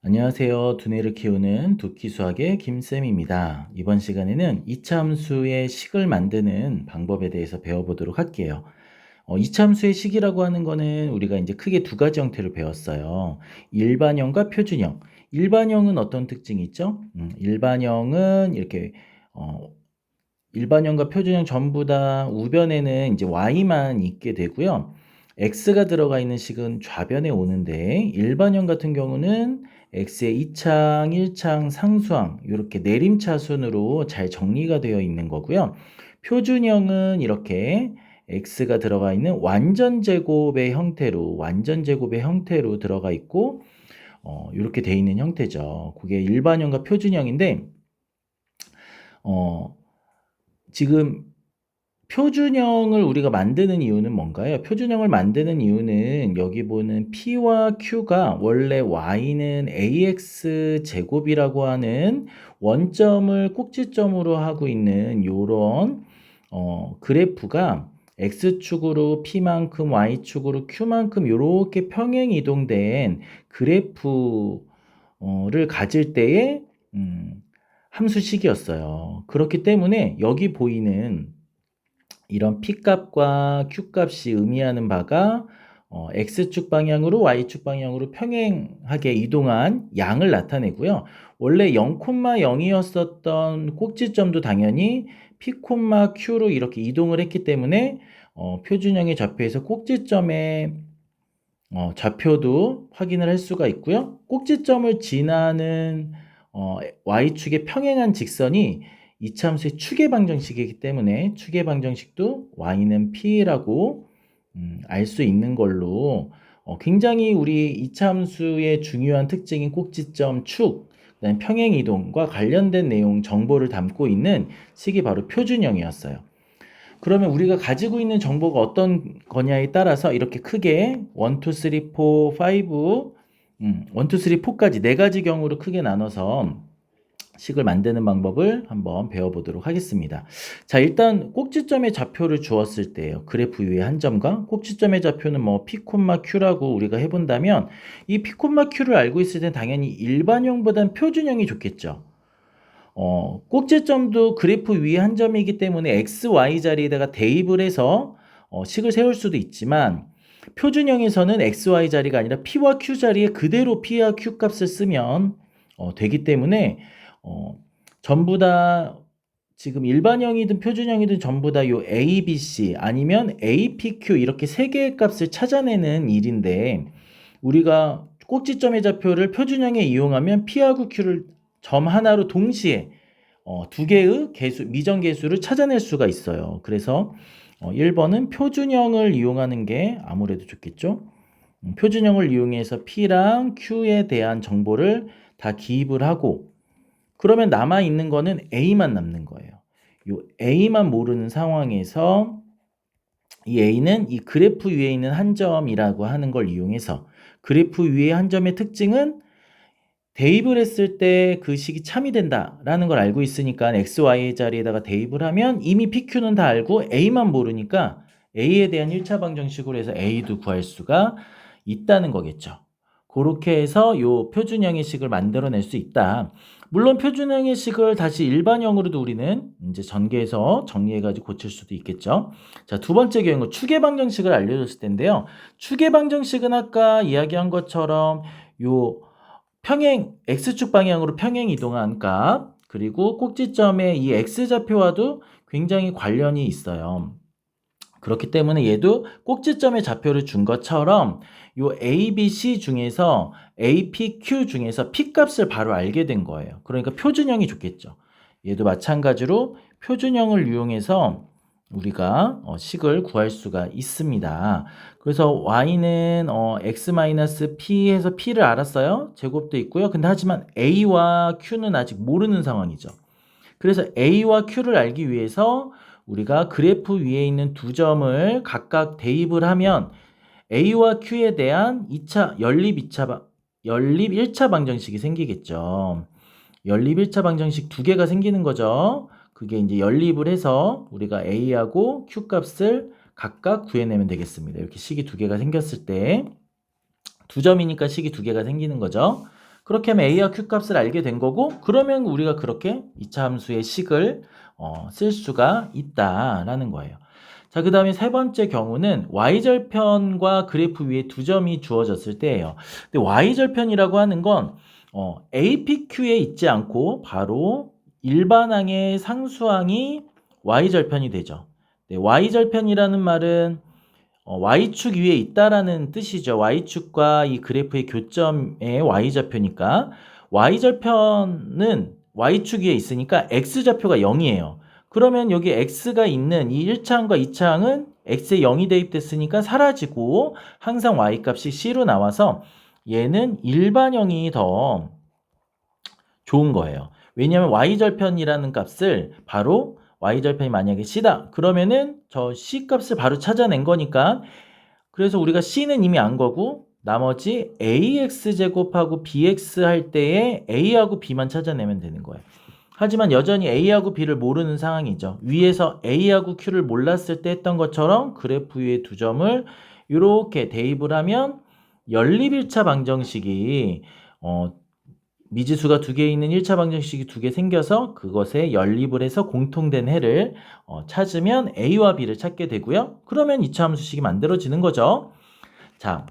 안녕하세요. 두뇌를 키우는 두키수학의 김쌤입니다. 이번 시간에는 이차함수의 식을 만드는 방법에 대해서 배워보도록 할게요. 이차함수의 식이라고 하는 거는 우리가 이제 크게 두 가지 형태를 배웠어요. 일반형과 표준형. 일반형은 어떤 특징이 있죠? 일반형은 이렇게 어, 일반형과 표준형 전부 다 우변에는 이제 y만 있게 되고요. x가 들어가 있는 식은 좌변에 오는데 일반형 같은 경우는 x의 2창, 1창, 상수항 이렇게 내림차순으로 잘 정리가 되어 있는 거고요. 표준형은 이렇게 x가 들어가 있는 완전제곱의 형태로 들어가 있고 이렇게 되어 있는 형태죠. 그게 일반형과 표준형인데 어, 지금 표준형을 우리가 만드는 이유는 뭔가요? 표준형을 만드는 이유는 여기 보는 P와 Q가 원래 Y는 AX 제곱이라고 하는 원점을 꼭지점으로 하고 있는 요런 그래프가 X축으로 P만큼 Y축으로 Q만큼 요렇게 평행 이동된 그래프를 가질 때의 함수식이었어요. 그렇기 때문에 여기 보이는 이런 P값과 Q값이 의미하는 바가 X축 방향으로 Y축 방향으로 평행하게 이동한 양을 나타내고요. 원래 0,0이었었던 꼭지점도 당연히 P, Q로 이렇게 이동을 했기 때문에 표준형의 좌표에서 꼭지점의 좌표도 확인을 할 수가 있고요. 꼭지점을 지나는 Y축의 평행한 직선이 이차함수의 추계 방정식이기 때문에 추계 방정식도 Y는 P라고 알 수 있는 걸로 굉장히 우리 이차함수의 중요한 특징인 꼭지점 축, 그다음에 평행 이동과 관련된 내용 정보를 담고 있는 식이 바로 표준형이었어요. 그러면 우리가 가지고 있는 정보가 어떤 거냐에 따라서 이렇게 크게 1, 2, 3, 4, 5, 1, 2, 3, 4까지 네 가지 경우로 크게 나눠서 식을 만드는 방법을 한번 배워보도록 하겠습니다. 자, 일단 꼭지점의 좌표를 주었을 때요. 그래프 위에 한 점과 꼭지점의 좌표는 뭐 P, Q라고 우리가 해본다면 이 P, Q를 알고 있을 땐 당연히 일반형보단 표준형이 좋겠죠. 꼭지점도 그래프 위에 한 점이기 때문에 x, y 자리에다가 대입을 해서 식을 세울 수도 있지만 표준형에서는 x, y 자리가 아니라 p와 q 자리에 그대로 p와 q 값을 쓰면 되기 때문에 전부 다 지금 일반형이든 표준형이든 전부 다 요 a, b, c 아니면 a, p, q 이렇게 세 개의 값을 찾아내는 일인데 우리가 꼭지점의 좌표를 표준형에 이용하면 p하고 q를 점 하나로 동시에 두 개의 미정계수를 찾아낼 수가 있어요. 그래서 1번은 표준형을 이용하는 게 아무래도 좋겠죠. 표준형을 이용해서 P랑 Q에 대한 정보를 다 기입을 하고 그러면 남아있는 거는 A만 남는 거예요. 요 A만 모르는 상황에서 이 A는 이 그래프 위에 있는 한 점이라고 하는 걸 이용해서 그래프 위에 한 점의 특징은 대입을 했을 때 그 식이 참이 된다라는 걸 알고 있으니까 XY 자리에다가 대입을 하면 이미 PQ는 다 알고 A만 모르니까 A에 대한 1차 방정식으로 해서 A도 구할 수가 있다는 거겠죠. 그렇게 해서 요 표준형의 식을 만들어낼 수 있다. 물론 표준형의 식을 다시 일반형으로도 우리는 이제 전개해서 정리해가지고 고칠 수도 있겠죠. 자, 두 번째 경우 추계 방정식을 알려줬을 텐데요. 추계 방정식은 아까 이야기한 것처럼 요 평행 x축 방향으로 평행 이동한 값 그리고 꼭지점의 이 x좌표와도 굉장히 관련이 있어요. 그렇기 때문에 얘도 꼭지점의 좌표를 준 것처럼 요 A, B, C 중에서 A, P, Q 중에서 P 값을 바로 알게 된 거예요. 그러니까 표준형이 좋겠죠. 얘도 마찬가지로 표준형을 이용해서 우리가 식을 구할 수가 있습니다. 그래서 y는 x-p 해서 p를 알았어요. 제곱도 있고요. 근데 하지만 a와 q는 아직 모르는 상황이죠. 그래서 a와 q를 알기 위해서 우리가 그래프 위에 있는 두 점을 각각 대입을 하면 a와 q에 대한 연립 1차 방정식이 생기겠죠. 연립 1차 방정식 두 개가 생기는 거죠. 그게 이제 연립을 해서 우리가 a하고 q 값을 각각 구해내면 되겠습니다. 이렇게 식이 두 개가 생겼을 때 두 점이니까 식이 두 개가 생기는 거죠. 그렇게 하면 A와 Q 값을 알게 된 거고, 그러면 우리가 그렇게 2차 함수의 식을 쓸 수가 있다라는 거예요. 자, 그 다음에 세 번째 경우는 y절편과 그래프 위에 두 점이 주어졌을 때예요. 근데 y절편이라고 하는 건 APQ에 있지 않고 바로 일반항의 상수항이 y절편이 되죠. 네, y절편이라는 말은 y축 위에 있다라는 뜻이죠. y축과 이 그래프의 교점의 y좌표니까 y절편은 y축 위에 있으니까 x좌표가 0이에요. 그러면 여기 x가 있는 이 1차항과 2차항은 x에 0이 대입됐으니까 사라지고 항상 y값이 c로 나와서 얘는 일반형이 더 좋은 거예요. 왜냐하면 y절편이라는 값을 바로 y절편이 만약에 c다. 그러면은 저 c 값을 바로 찾아낸 거니까, 그래서 우리가 c는 이미 안 거고 나머지 ax제곱하고 bx 할 때에 a하고 b만 찾아내면 되는 거예요. 하지만 여전히 A하고 B를 모르는 상황이죠. 위에서 A하고 Q를 몰랐을 때 했던 것처럼 그래프 위에 두 점을 이렇게 대입을 하면 연립 1차 방정식이 미지수가 두 개 있는 1차 방정식이 두 개 생겨서 그것에 연립을 해서 공통된 해를 찾으면 A와 B를 찾게 되고요. 그러면 2차 함수식이 만들어지는 거죠. 자,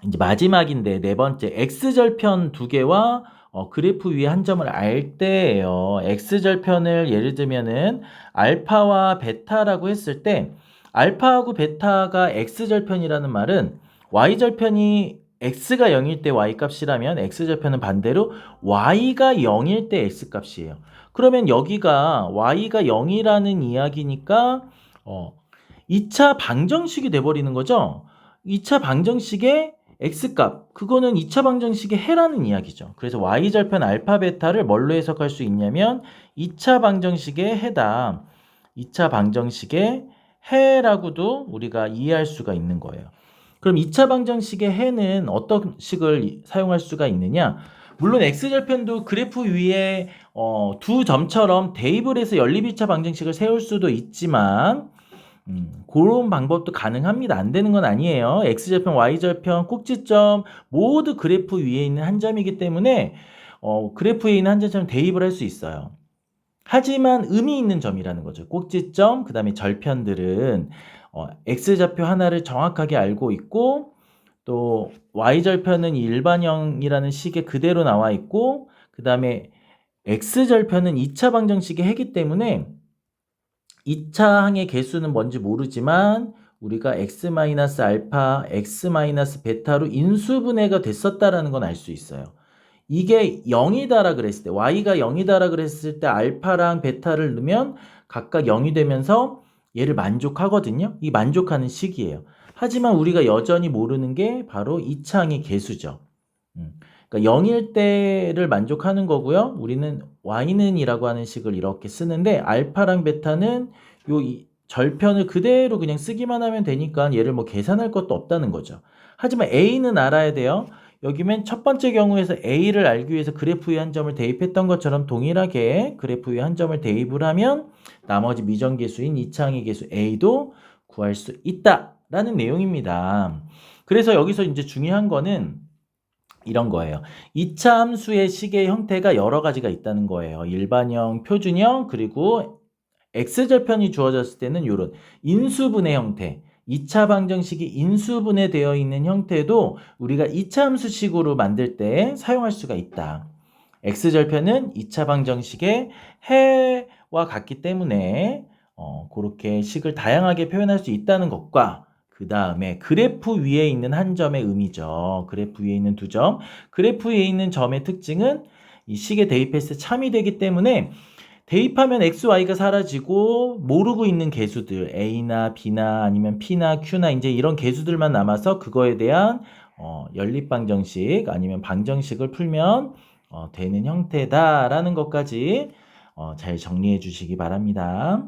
이제 마지막인데 네 번째, X절편 두 개와 그래프 위에 한 점을 알 때예요. X절편을 예를 들면은 알파와 베타라고 했을 때 알파하고 베타가 X절편이라는 말은 Y절편이 X가 0일 때 Y값이라면 X절편은 반대로 Y가 0일 때 X값이에요. 그러면 여기가 Y가 0이라는 이야기니까 2차 방정식이 돼버리는 거죠. 2차 방정식의 x값, 그거는 2차 방정식의 해라는 이야기죠. 그래서 y절편 알파 베타를 뭘로 해석할 수 있냐면 2차 방정식의 해다. 2차 방정식의 해라고도 우리가 이해할 수가 있는 거예요. 그럼 2차 방정식의 해는 어떤 식을 사용할 수가 있느냐? 물론 x절편도 그래프 위에 두 점처럼 대입을 해서 연립 2차 방정식을 세울 수도 있지만 그런 방법도 가능합니다. 안 되는 건 아니에요. x절편, y절편, 꼭지점 모두 그래프 위에 있는 한 점이기 때문에 그래프에 있는 한 점처럼 대입을 할 수 있어요. 하지만 의미 있는 점이라는 거죠. 꼭지점, 그 다음에 절편들은 x좌표 하나를 정확하게 알고 있고 또 y절편은 일반형이라는 식에 그대로 나와 있고 그 다음에 x절편은 2차 방정식의 해기 때문에 2차 항의 개수는 뭔지 모르지만 우리가 x-알파, x-베타로 인수분해가 됐었다라는 건 알 수 있어요. 이게 0이다라 그랬을 때, y가 0이다라 그랬을 때 알파랑 베타를 넣으면 각각 0이 되면서 얘를 만족하거든요. 이 만족하는 식이에요. 하지만 우리가 여전히 모르는 게 바로 2차 항의 개수죠. 그러니까 0일 때를 만족하는 거고요. 우리는 y는 이라고 하는 식을 이렇게 쓰는데 알파랑 베타는 요 절편을 그대로 그냥 쓰기만 하면 되니까 얘를 뭐 계산할 것도 없다는 거죠. 하지만 a는 알아야 돼요. 여기 맨 첫 번째 경우에서 a를 알기 위해서 그래프 위에 한 점을 대입했던 것처럼 동일하게 그래프 위에 한 점을 대입을 하면 나머지 미정계수인 2차항의 개수 a도 구할 수 있다라는 내용입니다. 그래서 여기서 이제 중요한 거는 이런 거예요. 2차 함수의 식의 형태가 여러 가지가 있다는 거예요. 일반형, 표준형, 그리고 x절편이 주어졌을 때는 이런 인수분해 형태, 2차 방정식이 인수분해 되어 있는 형태도 우리가 2차 함수식으로 만들 때 사용할 수가 있다. x절편은 2차 방정식의 해와 같기 때문에 그렇게 식을 다양하게 표현할 수 있다는 것과 그 다음에 그래프 위에 있는 한 점의 의미죠. 그래프 위에 있는 두 점. 그래프 위에 있는 점의 특징은 이 식에 대입했을 때 참이 되기 때문에 대입하면 x, y가 사라지고 모르고 있는 개수들 a나 b나 아니면 p나 q나 이제 이런 개수들만 남아서 그거에 대한 연립방정식 아니면 방정식을 풀면 되는 형태다라는 것까지 잘 정리해 주시기 바랍니다.